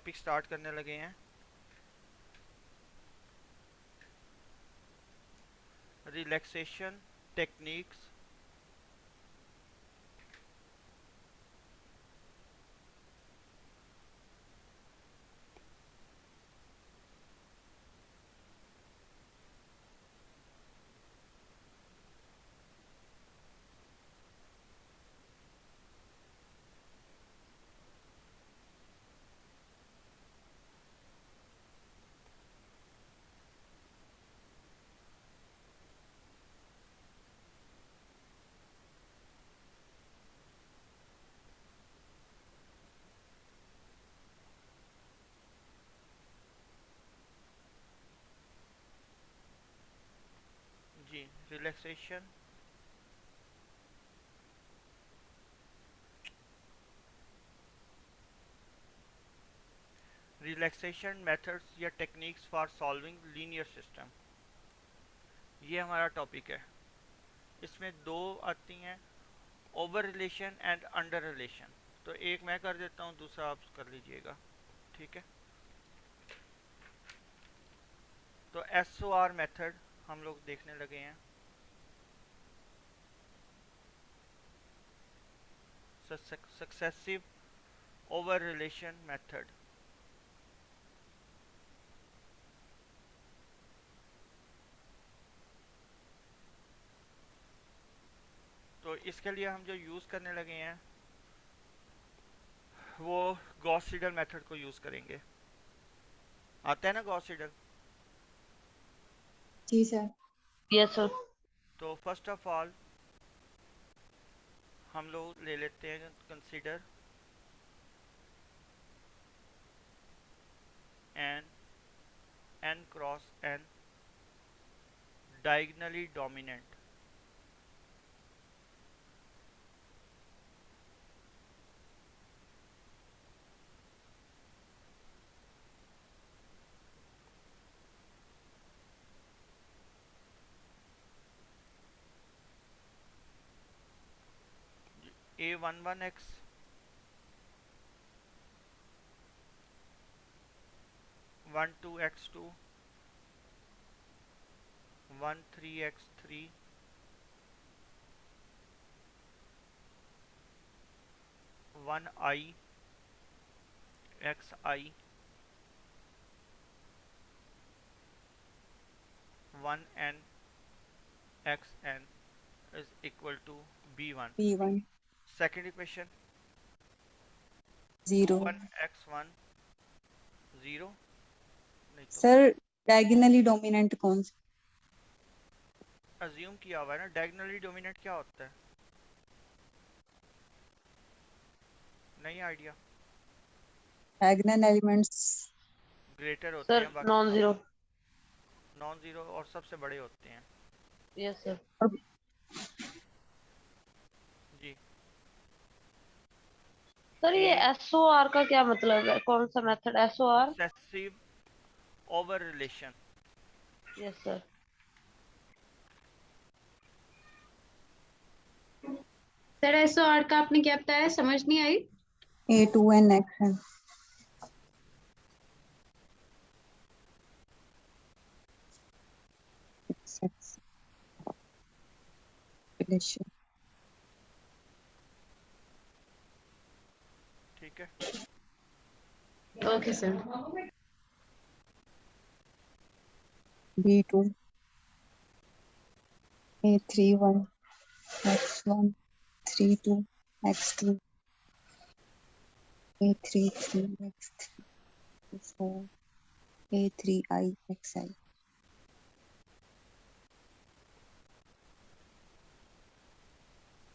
Topic start करने लगे हैं। Relaxation techniques. जी, रिलैक्सेशन रिलैक्सेशन मेथड्स या techniques for solving linear system, ये हमारा टॉपिक है। इसमें दो आती हैं, over relation and under relation. तो एक मैं कर देता हूँ, दूसरा आप कर लीजिएगा, ठीक है। तो SOR मेथड हम लोग देखने लगे हैं। Successive over relation method. तो इसके लिए हम जो यूज़ करने लगे हैं वो गॉस सीडल मेथड को यूज़ करेंगे। आता है ना गॉस सीडल? जी सर। Yes sir. तो फर्स्ट ऑफ ऑल हम लोग ले लेते हैं consider N n cross n diagonally dominant. A11x 12x2 13x3 1i xi 1n xn is equal to b1। B1 second equation 0 2x1 0। नहीं तो सर डायगोनली डोमिनेंट कौन सा? अज्यूम किया हुआ है ना। डायगनली डोमिनेंट क्या होता है? नहीं आइडिया। डायगोनल एलिमेंट्स ग्रेटर होते सर हैं, बाकी नॉन जीरो। नॉन जीरो और सबसे बड़े होते हैं। Yes sir. जी, सर ये ए SOR का क्या मतलब है? कौन सा method SOR? Successive over relation. Yes sir. Sir SOR का आपने क्या बताया, समझ नहीं आई। A2n xn relation. ठीक है। Okay sir. B2 A31 x1 32 x2 A33 x3 4 A3i xi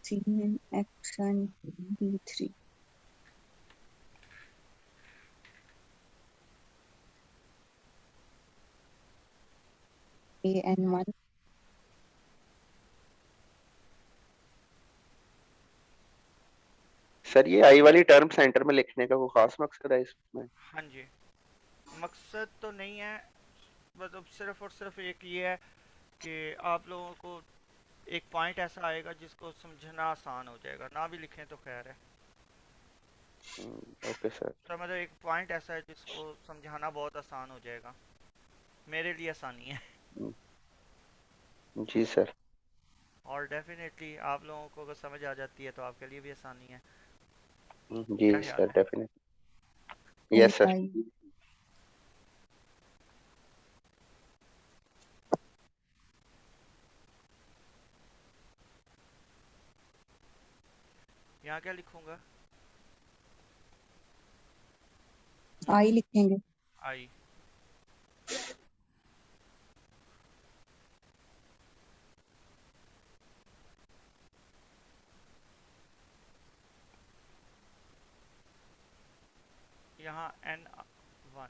Cn xn B3 AN1 sir ये आई वाली टर्म सेंटर में लिखने का कोई खास मकसद है इसमें? हाँ जी, मकसद तो नहीं है, मतलब सिर्फ और सिर्फ एक ये है कि आप लोगों को एक पॉइंट ऐसा आएगा जिसको समझना आसान हो जाएगा। ना भी लिखें तो खैर है। Okay sir. तो मतलब एक पॉइंट ऐसा है जिसको समझाना बहुत आसान हो जाएगा, मेरे लिए आसानी है। जी सर। और डेफिनेटली आप लोगों को अगर समझ आ जाती है तो आपके लिए भी आसानी है। जी क्या ख्याल सर, है? डेफिनेटली। Yes sir. 8i यहाँ क्या लिखूंगा? i लिखेंगे। आई। यहाँ n1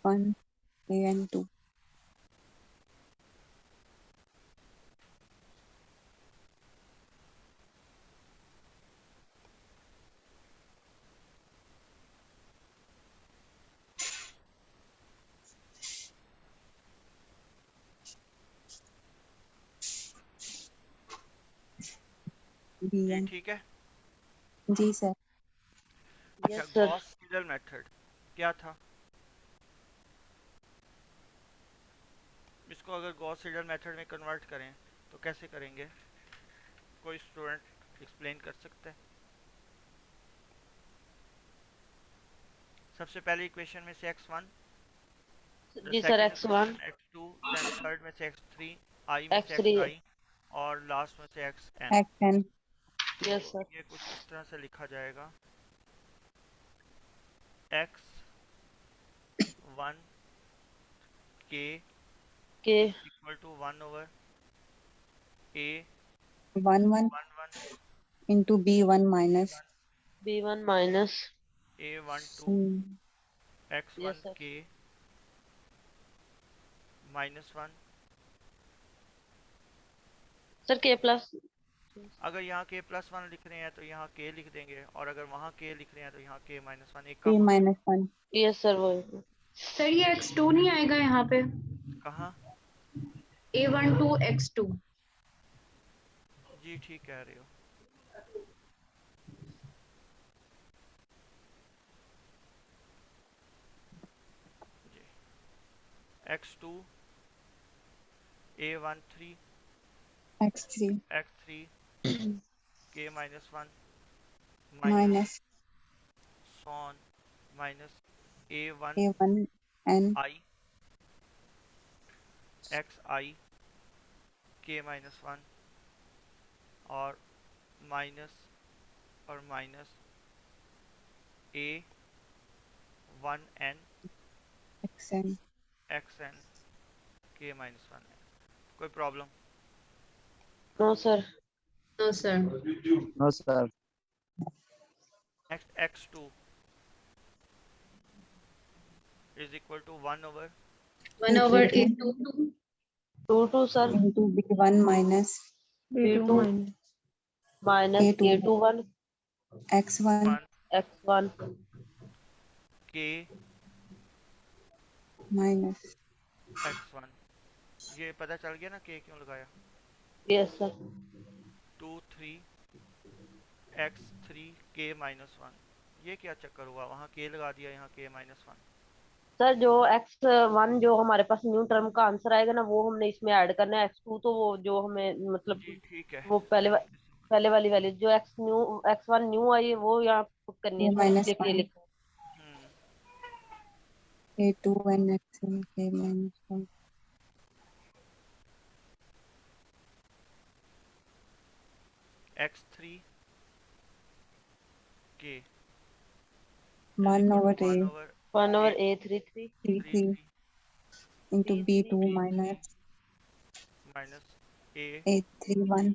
1 and 2 जी bn। ठीक है। जी सर। अच्छा, yes sir. Gauss Seidel method क्या था? इसको अगर गॉस सीडल मेथड में कन्वर्ट करें तो कैसे करेंगे? कोई स्टूडेंट एक्सप्लेन कर सकता है? सबसे पहले इक्वेशन में से x1, द जी sir, second x1 equation x2, then third में से x3, i में से x3। xi और लास्ट में से xn। xn। यस तो सर। ये कुछ इस तरह से लिखा जाएगा, x1 k के equal to 1/a 1 1 11 into b1 minus b1 b1 minus. a12 yes x1 sir. k -1। Sir के प्लस। अगर यहाँ k+1 लिख रहे हैं तो यहाँ k लिख देंगे, और अगर वहाँ k लिख रहे हैं तो यहाँ k-1। एक k काम होगा। minus 1। यस सर, वो सर ये x2 नहीं आएगा यहाँ पे? कहाँ? A12 x2। जी ठीक कह रहे हो। जी, x2 a13 x3 x3 k-1 minus minus सॉन minus a1 a1 n i xi k-1 और minus a1n xn। xn k-1 है। कोई problem? No sir. No sir. No sir. Next x2 is equal to 1/a 1 over a2 A22 2 sir. into b1 minus b2 minus a2 a21 x1 x1 k minus x1। ये पता चल गया ना k क्यों लगाया? Yes sir. 2 3 x3 k-1। ये क्या चक्कर हुआ? वहाँ k लगा दिया, यहाँ k-1। सर जो x1 जो हमारे पास न्यू टर्म का आंसर आएगा ना, वो हमने इसमें ऐड करना है। x2 तो वो जो हमें मतलब जी ठीक है। वो पहले वाली वैल्यू जो x1 न्यू आई है वो यहाँ पुट करनी है k सर, minus इसलिए ये 1 लिखा है। a2 and xn k minus 1 x3 k 1 over a 1 over 1 over a a33 33 33 into b2 b3 minus minus a a31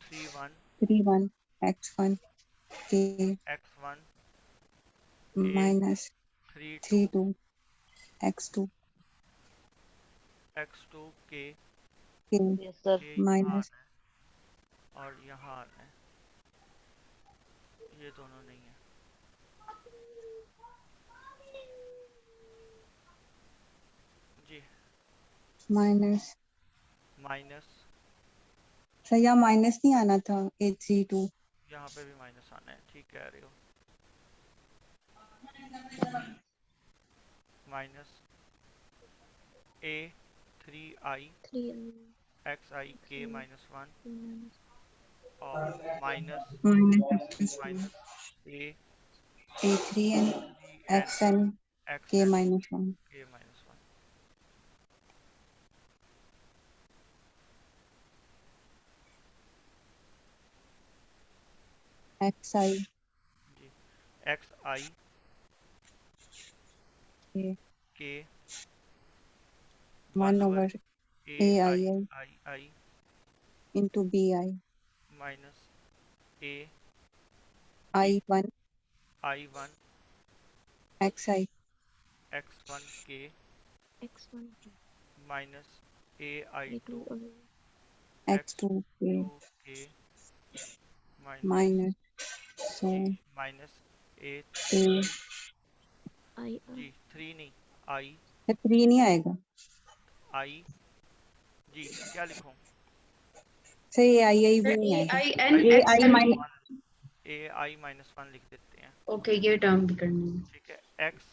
31 31 x1 k x1 a minus 32 32 x2 x2 k k yes sir. k यहाँ minus आना है और यहाँ आना है, ये दोनों नहीं है। जी minus माइनस, सर यहाँ माइनस नहीं आना था a32 यहाँ पे भी माइनस आना कह रहे हो, minus A 3i 3i xi k xi minus 1 minus और minus minus A a3n 3n xn k xn minus 1 k minus 1। xi जी xi k k 1 1 over over A I aii I I into bi minus A i1 I 1 xi x1 k x1 minus A I a2 two over x2 k x2 k minus minus so जी minus A a I जी 3 नहीं आई 3 नहीं आएगा आई जी क्या लिखूं? सही ai भी sir नहीं A आएगा I N I X ai N minus A I minus 1 लिख देते हैं, ओके ये टर्म भी करनी है। ठीक है। एक्स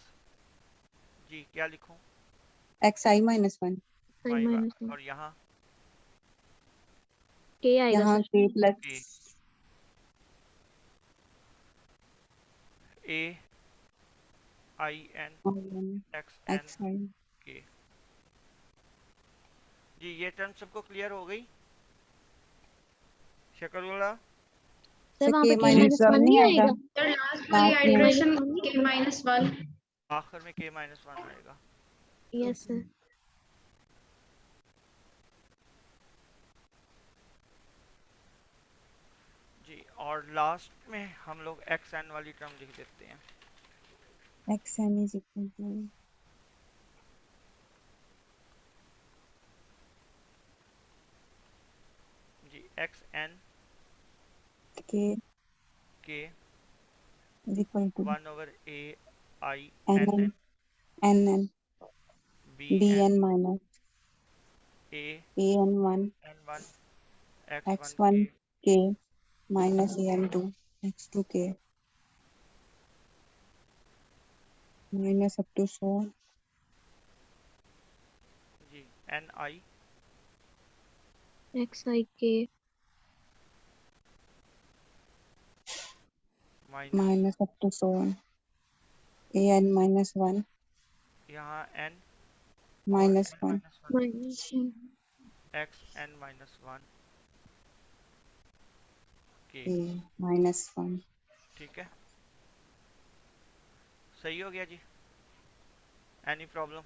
जी क्या लिखूं? xi minus 1 I minus 1 और यहाँ k आएगा यहाँ सर k plus के A I N X N xi के। जी ये टर्म सबको क्लियर हो गई? शकरुल्ला सर वहाँ पे k k minus minus 1 1 नहीं नहीं आएगा? आएगा सर लास्ट वाली लास्ट में आइटरेशन minus 1 नहीं के माइनस 1 आखिर में के माइनस 1 आएगा। यस सर जी और लास्ट में हम लोग एक्स एन वाली टर्म लिख देते हैं। xn is equal to जी एक्स एन k के is equal to 1 over A I nn N nn B bn N minus A an1 N 1 X 1 x1 के k minus an2 x2 k minus up to so जी N I xi k minus minus up to so on an minus 1 यहाँ N और minus N 1 minus 1 minus 1 X N minus 1 के, k minus 1 ठीक है। सही हो गया जी? Any problem?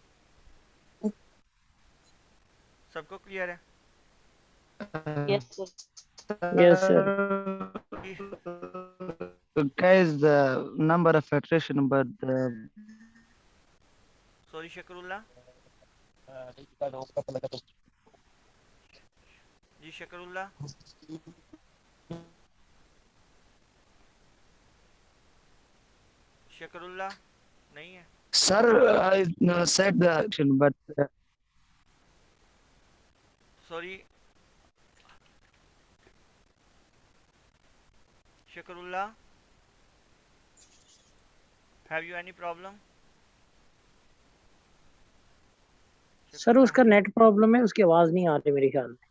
सबको क्लियर है? Yes sir Yes, sir. Guys, the number of iteration, but sorry Shakrullah ji Shakrullah Shakrullah नहीं है? sir, I said the action, but sorry Shakrullah have you any problem? Sir उसका नेट प्रॉब्लम है, उसकी आवाज नहीं आ रही मेरे ख्याल में।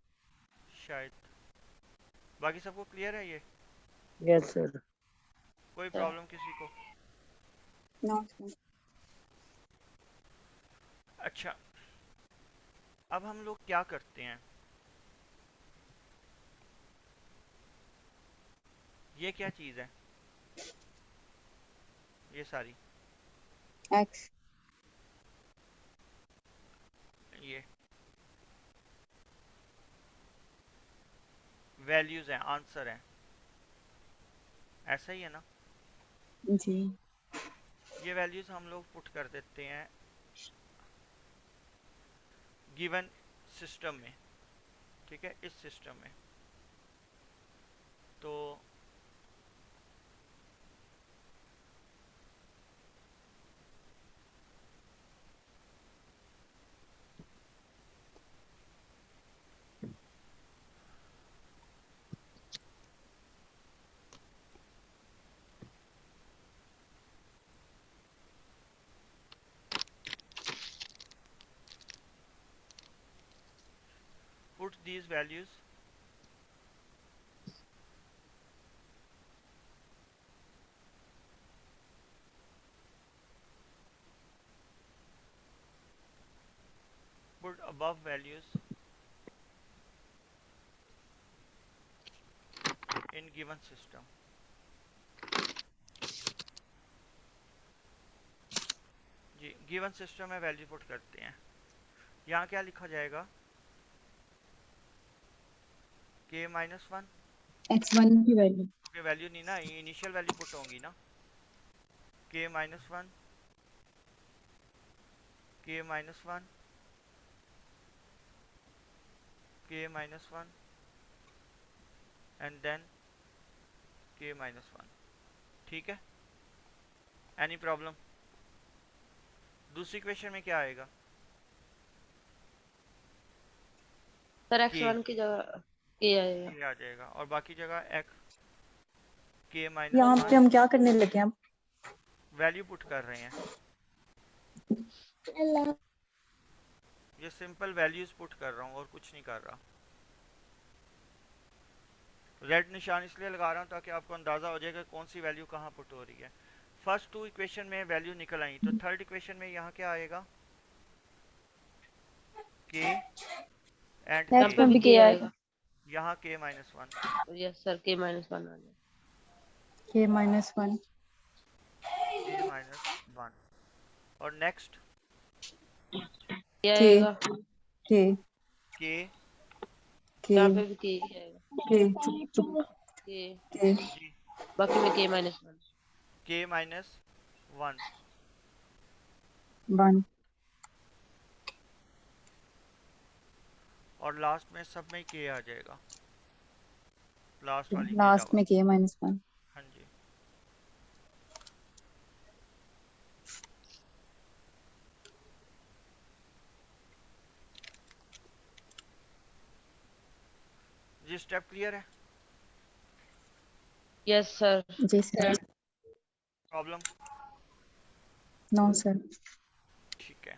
शायद। बाकी सबको क्लियर है ये? Yes sir. कोई प्रॉब्लम किसी को? no अच्छा अब हम लोग क्या करते हैं, ये क्या चीज है ये सारी? x ये वैल्यूज हैं, आंसर हैं, ऐसा ही है ना? जी ये वैल्यूज हम लोग पुट कर देते हैं गिवन सिस्टम में, ठीक है। इस सिस्टम में तो put these values put above values in given system. जी गिवन सिस्टम में वैल्यू पुट करते हैं। यहाँ क्या लिखा जाएगा? k माइनस वन x1 की वैल्यू क्योंकि वैल्यू नहीं ना, इनिशियल वैल्यू पुट होंगी ना। k minus one k minus one k minus one and then k minus one. ठीक है, एनी प्रॉब्लम? दूसरी क्वेश्चन में क्या आएगा? सर K x1 की जगह k आएगा। k आ जाएगा और बाकी जगह x k यहाँ माइनस पे हम क्या करने लगे हैं? वैल्यू पुट कर रहे हैं। ये सिंपल वैल्यूज पुट कर रहा हूँ और कुछ नहीं कर रहा। रेड निशान इसलिए लगा रहा हूँ ताकि आपको अंदाजा हो जाएगा कौन सी वैल्यू कहाँ पुट हो रही है। फर्स्ट टू इक्वेशन में वैल्यू निकल आई, तो थर्ड इक्वेशन में यहाँ क्या आएगा? k एंड यहाँ पे भी k आएगा। यहाँ k minus one. Yes sir, k minus one आ जाएगा। k minus one k minus one और नेक्स्ट k आएगा। k k यहाँ k पे भी k ही आएगा। k चुप चुप k k जी बाकी में k minus one. k minus one 1 और लास्ट में सब में k आ जाएगा। लास्ट वाली के लास्ट अलावा। में k माइनस 1। हाँ जी, जी स्टेप क्लियर है? Yes sir. जी सर। प्रॉब्लम? No sir. ठीक है,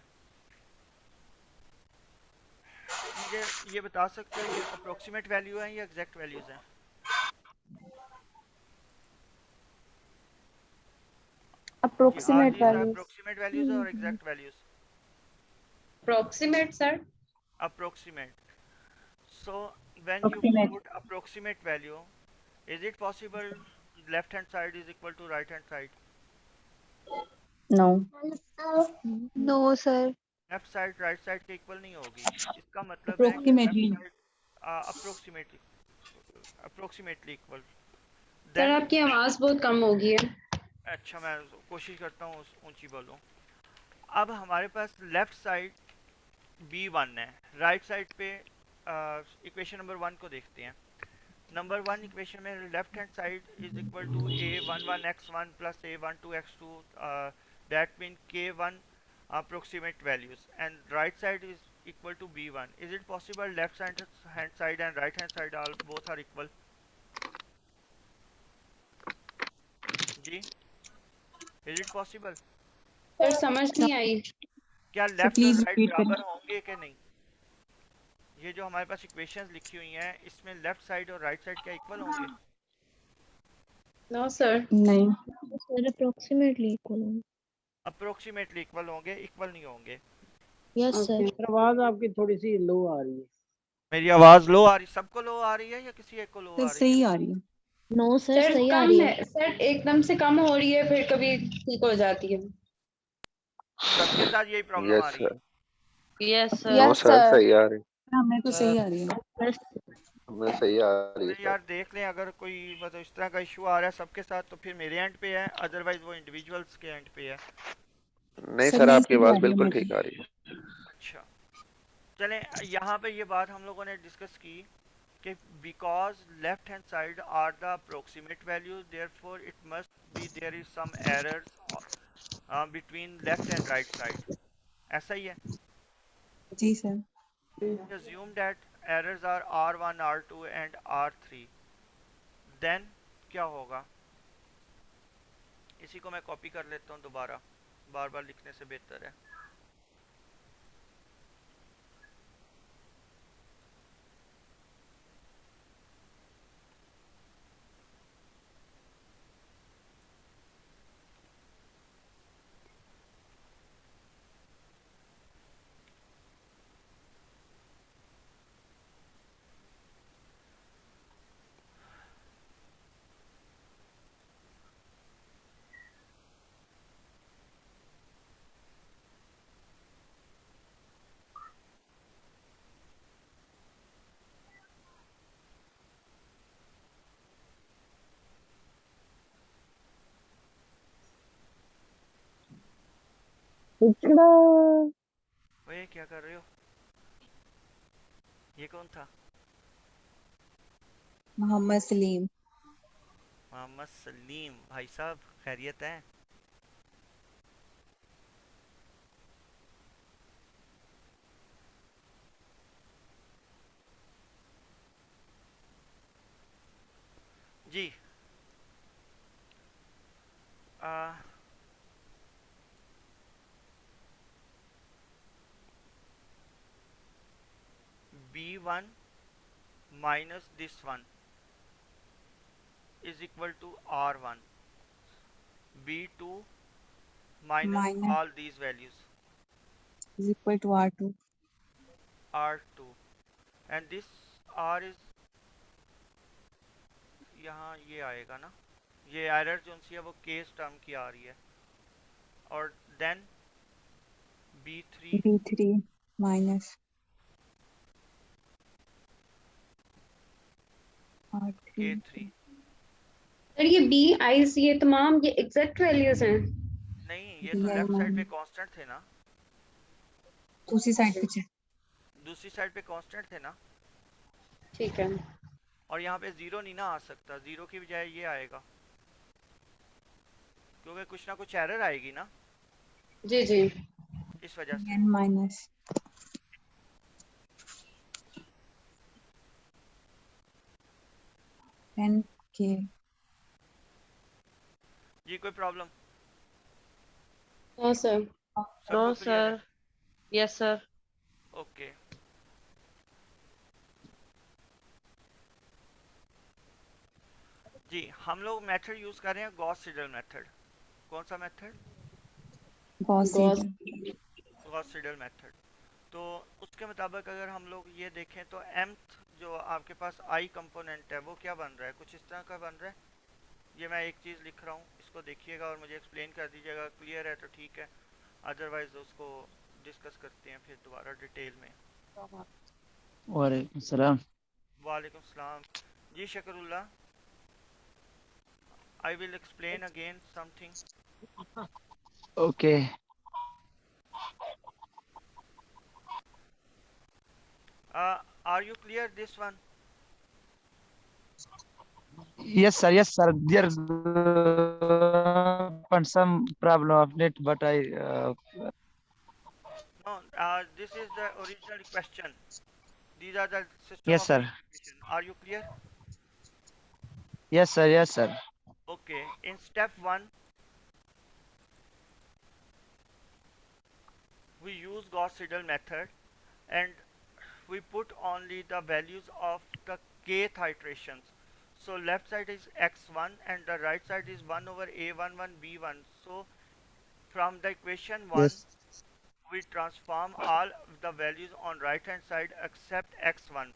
मुझे ये बता सकते हैं ये अप्रोक्सीमेट वैल्यू है या एग्जैक्ट वैल्यूज हैं? Approximate values. अप्रोक्सीमेट वैल्यूज और exact values? Approximate, sir. Approximate. So when you Approximate. put approximate value, is it possible left hand side is equal to right hand side? No no sir. Left side right side के equal नहीं होगी। इसका मतलब Approximately. है approximately approximately equal. Sir आपकी आवाज बहुत कम हो गई है। अच्छा, मैं कोशिश करता हूँ ऊंची बोलूँ। अब हमारे पास लेफ्ट साइड b1 है, राइट साइड पे इक्वेशन नंबर 1 को देखते हैं। नंबर 1 इक्वेशन में left hand side is equal to a11x1 plus a12x2 that mean k1 approximate values and right side is equal to b1. Is it possible left hand side and right hand side all both are equal? जी, is it possible? Sir समझ नहीं आई। क्या left और please right repeat बराबर होंगे कि नहीं? ये जो हमारे पास इक्वेशंस लिखी हुई हैं इसमें लेफ्ट साइड और राइट साइड क्या इक्वल होंगे? No sir. नहीं। सर अप्रोक्सीमेटली इक्वल होंगे। अप्रोक्सीमेटली इक्वल होंगे, इक्वल नहीं होंगे। Yes sir. सर आवाज आपकी थोड़ी सी लो आ रही है। मेरी आवाज लो आ रही, सबको लो आ रही है या किसी एक को लो आ रही है? सही आ रही है। नो सर सर सही आ कम रही है। है सर, एकदम से कम हो रही है फिर कभी ठीक हो जाती है। सबके साथ यही प्रॉब्लम आ यस रही है? Sir. Yes sir. No sir, सही आ रही, हमें तो सही आ रही है। हमें सही आ रही है अरे सर। यार देख लें, अगर कोई मतलब इस तरह का इशू आ रहा है सबके साथ तो फिर मेरे एंड पे है, अदरवाइज वो इंडिविजुअल्स के एंड पे है। नहीं सर, सर, नहीं आपकी सही आ आवाज रही है बिल्कुल मुझे। ठीक आ रही है। अच्छा, चलें यहाँ पे ये बात हम लोगों ने डिस्कस की कि because left hand side are the approximate value therefore it must be there is some errors between left and right side, ऐसा ही है? जी sir. assume that errors are R1, R2 and R3, then क्या होगा? इसी को मैं copy कर लेता हूँ दोबारा, बार बार लिखने से बेहतर है। ओए क्या कर रहे हो? ये कौन था? मोहम्मद सलीम। मोहम्मद सलीम भाई साहब, खैरियत है? जी। B1 minus this one is equal to R1. B2 minus Minus all these values, is equal to R2. R2, and this R is यहाँ ये आएगा ना, ये एरर जो सी है वो केस टर्म की आ रही है, और then B3 B3 minus R3. K3। सर ये बी आईज ये तमाम ये एग्जैक्ट वैल्यूज हैं। नहीं, ये तो BI लेफ्ट साइड पे minus कांस्टेंट थे ना, दूसरी साइड पे check. दूसरी साइड पे कांस्टेंट थे ना, ठीक है। और यहाँ पे जीरो नहीं ना आ सकता, जीरो की बजाय ये आएगा, क्योंकि कुछ ना कुछ एरर आएगी ना, जी जी। इस वजह से। N minus NK. जी कोई प्रॉब्लम? हाँ सर। सबको नो क्लियर है? सर। Yes sir. ओके। जी हम लोग मेथड यूज कर रहे हैं गॉस सीडल मेथड। कौन सा method? Gauss Gauss. seidel. Gauss Seidel method. तो उसके मुताबिक अगर हम लोग ये देखें तो mth जो आपके पास आई कंपोनेंट है वो क्या बन रहा है, कुछ इस तरह का बन रहा है। ये मैं एक चीज़ लिख रहा हूँ, इसको देखिएगा और मुझे एक्सप्लेन कर दीजिएगा, क्लियर है तो ठीक है, अदरवाइज उसको डिस्कस करते हैं फिर दोबारा डिटेल में। वालेकुम सलाम। वालेकुम सलाम। जी Shakrullah, I will explain again something. Okay. Are you clear this one? Yes, sir. Yes, sir. There's some problem of net, but I. No, this is the original question. These are the system Yes, of sir. equation. Are you clear? Yes, sir. Yes, sir. Okay. In step 1, we use Gauss-Seidel method and we put only the values of the kth iterations. So left side is x1 and the right side is 1 over a11 b1. So from the equation 1, Yes. we transform all the values on right hand side except x1.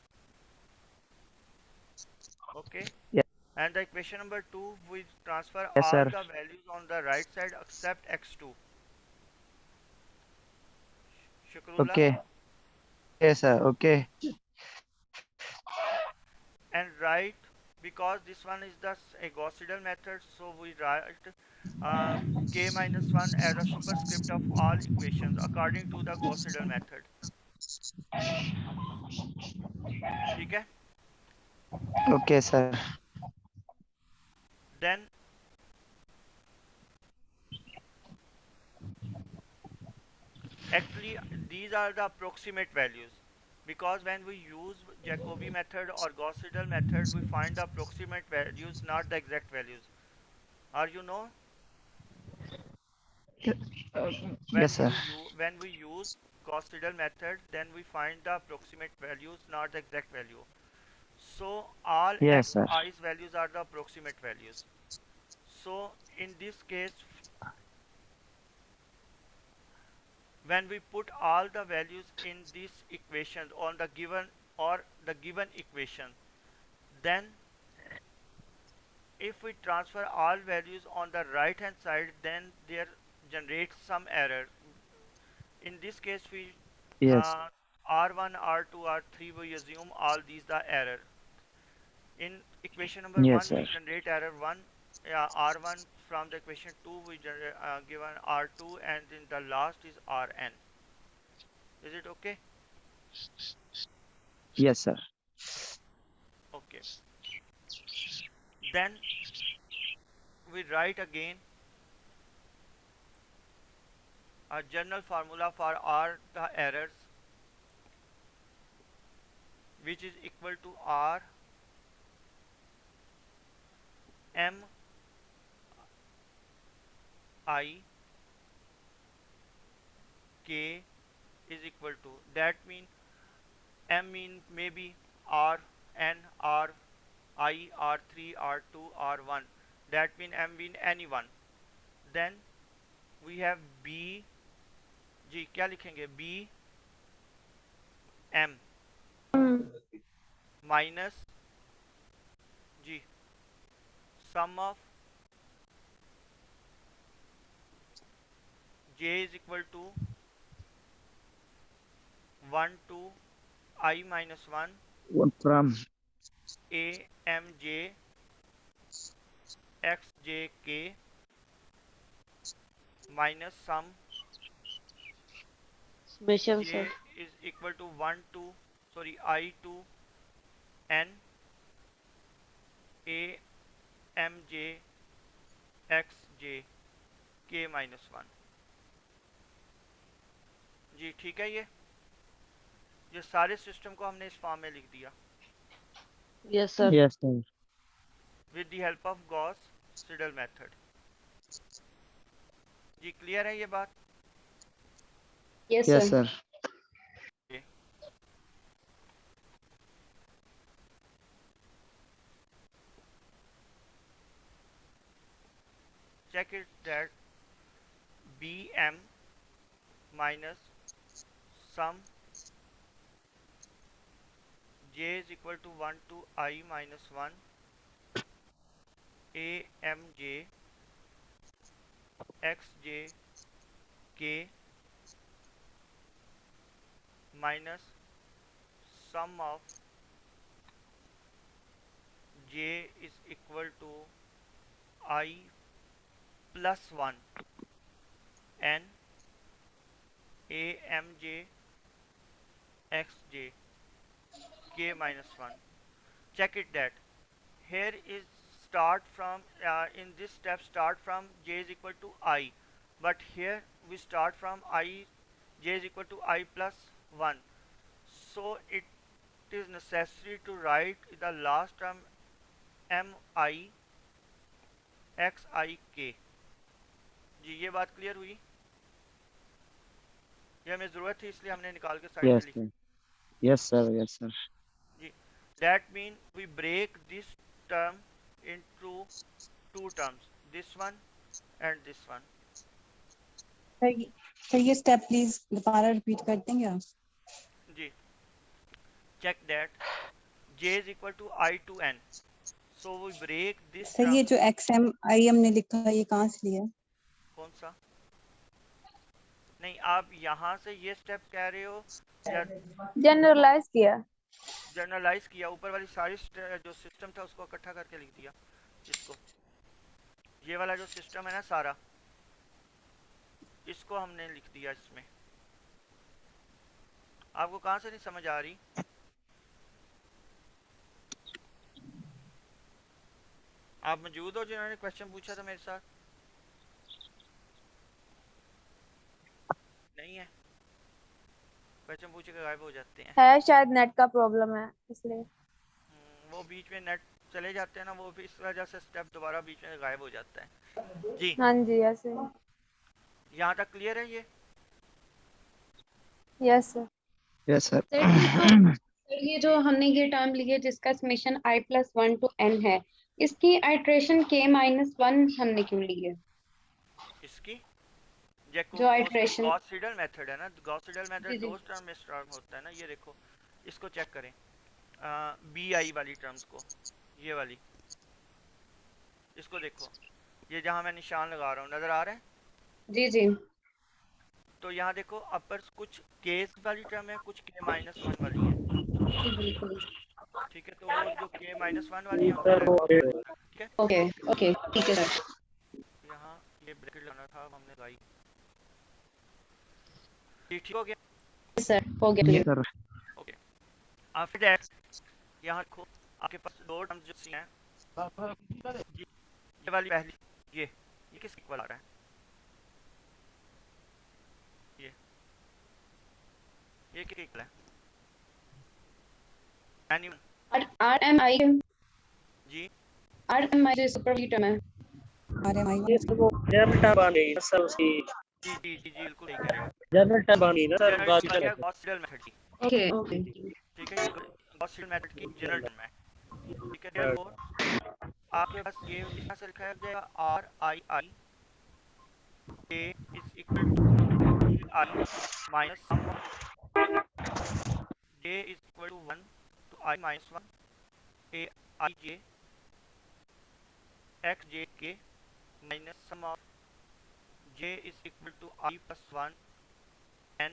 Okay. Yeah. And the equation number 2, we transfer Yes, all sir. the values on the right side except x2. Shukrullah. Okay. Yes, sir. Okay. And write, because this one is the a Gauss-Seidel method, so we write k minus 1 as a superscript of all equations according to the Gauss-Seidel method. ठीक है? Okay, sir. Then actually these are the approximate values, because when we use Jacobi method or Gauss-Seidel method, we find the approximate values, not the exact values. Are you know? Yes, sir. When we use Gauss-Seidel method, then we find the approximate values, not the exact value. So all Yes, sir. xi's values are the approximate values. So in this case, when we put all the values in this equation on the given equation, then if we transfer all values on the right hand side, then there generates some error. In this case, we Yes. R1, R2, R3, we assume all these the error. In equation number Yes, 1, we sir. generate error 1, R1 from the equation 2 we given R2 and then the last is Rn. Is it okay? Yes, sir. Okay. Then we write again a general formula for R the errors, which is equal to R M I K is equal to, that mean M mean maybe R N R I R3 R2 R1, that mean M mean anyone. Then we have B जी क्या लिखेंगे B M minus ji sum of J is equal to 1 to I minus 1 What from? A M J X J K minus sum summation, J sir. is equal to 1 to I to N A M J X J K minus 1 जी ठीक है। ये सारे system को हमने इस form में लिख दिया Yes, sir. Yes, sir. With the help of Gauss Seidel method. जी क्लियर है ये बात? Yes, Yes, sir. sir. Check it that BM minus sum J is equal to 1 to I minus 1 AMJ XJ K minus sum of J is equal to I plus 1 N AMJ XJ K minus 1. Check it that here is start from in this step start from J is equal to I, but here we start from I, J is equal to I plus 1, so it is necessary to write the last term MI XIK। जी ये बात clear हुई? ये हमें ज़रूरत थी इसलिए हमने निकाल के साइड में Yes, लिखी। sir. Yes, sir. Yes, sir. जी that mean we break this term into two terms, this one and this one। Sir ये स्टेप प्लीज दोबारा रिपीट कर देंगे आप? जी check that J is equal to I to N, so we break this sir term। ये जो XM I हमने लिखा है ये कहाँ से लिया? कौन सा? नहीं आप यहाँ से ये स्टेप कह रहे हो या जनरलाइज किया। जनरलाइज किया? ऊपर वाली सारी जो सिस्टम था उसको इकट्ठा करके लिख दिया इसको। ये वाला जो सिस्टम है ना सारा, इसको हमने लिख दिया इसमें। आपको कहाँ से नहीं समझ आ रही? आप मौजूद हो जिन्होंने क्वेश्चन पूछा था मेरे साथ? नहीं है? क्वेश्चन पूछ के गायब हो जाते हैं। है शायद नेट का प्रॉब्लम है इसलिए। वो बीच में नेट चले जाते हैं ना, वो भी इस वजह से स्टेप दोबारा बीच में गायब हो जाता है। जी हाँ जी ऐसे। यहाँ तक क्लियर है ये? Yes sir. Yes, sir. Sir ये जो हमने ये टर्म लिए जिसका summation I plus 1 to N है, इसकी आइट्रेशन K minus 1 हमने क्यों ली है? इसकी जो iteration- गॉस सीडल मेथड है ना, गॉस सीडल जी, मेथड जी। दो टर्म में स्टार्ट होता है ना। ये देखो इसको चेक करें, BI वाली टर्म्स को, ये वाली इसको देखो, ये जहाँ मैं निशान लगा रहा हूँ नजर आ रहा है? जी जी तो यहाँ देखो अपर कुछ केस वाली टर्म है, कुछ K minus 1 वाली है। बिल्कुल। ठीक है, तो वो जो K minus 1 वाली है ठीक है। ओके ओके ठीक है सर। था वो हमने लगाई। ये ठीक हो गया? सर हो गया Yes, clear. sir. Okay, after that यहाँ देखो आपके पास दो टर्म्स जो सी हैं, ये वाली पहली, ये किस इक्वल आ रहा है? ये किस इक्वल है? एनीवन? RMI जी RMI जो सुपर टर्म है। RMI ये सर वो जनरल टर्म बन गई ना सर उसकी, जी जी जी जी बिल्कुल सही कह रहे हो। जनरल टर्म बन गई ना सर जनरल बाकी आ गया का। गॉस सीडल मेथड की, ओके ओके ठीक है, गॉस सीडल मेथड की जनरल टर्म है, ठीक है। देयरफॉर आपके पास ये इस तरह से लिखा जाएगा R I I A is equal to E I minus sum J is equal to 1 to I minus 1 a I j x j k minus sum of j is equal to I plus 1 n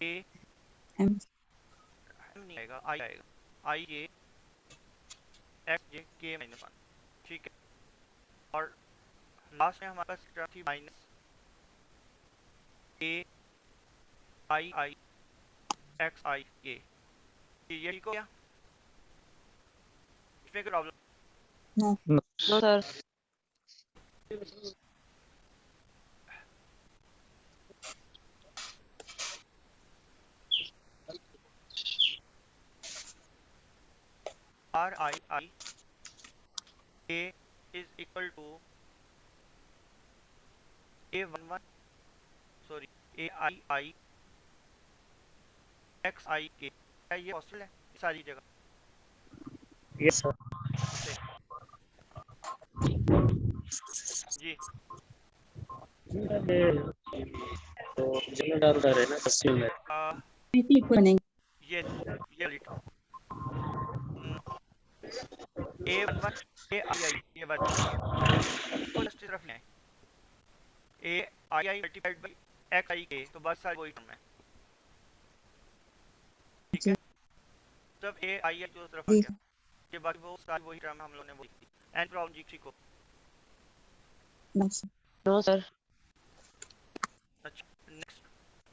a M नहीं आएगा, I आएगा, I j x j k minus 1, ठीक है। और last में हमारे पास term थी minus a I I x I k, ये ठीक हो गया? इसमें कोई problem? no no sir. R I I a is equal to a11 sorry a I I x I k, क्या ये पॉसिबल है सारी जगह यस सर। से? जी तो जनरल टर्म का है ना सस्टेन में। इक्वल बनेंगे। ये lit a11 a I I ये बात इसको जस्ट इस तरफ ले आए, a I I multiplied by x I k, तो बस सारी वही टर्म है, ठीक है। तब a I I जो तरफ आ जी गया, ये बाकी वो सारी वही टर्म हम लोगों ने वो लिखी। एंड प्रॉब्लम जी को no sir. No sir. अच्छा नेक्स्ट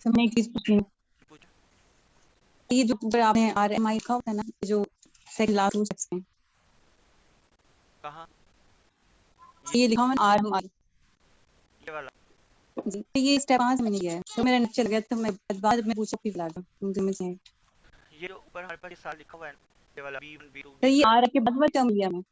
सर मैं एक चीज पूछनी है। पूछो। ये जो ऊपर आपने RMI लिखा होता है ना, ये जो सेकंड लास्ट टू स्टेप्स हैं, कहाँ? ये लिखा हुआ है RMI ये वाला जी, तो ये स्टेप 5 में नहीं गया है, तो मेरा नेट चल गया, तो मैं बाद में पूछा फिर लगा मुझे में ये जो ऊपर हमारे पास ये साल लिखा हुआ है, ये वाला B1 B2 तो ये R के बाद में टर्म लिया मैं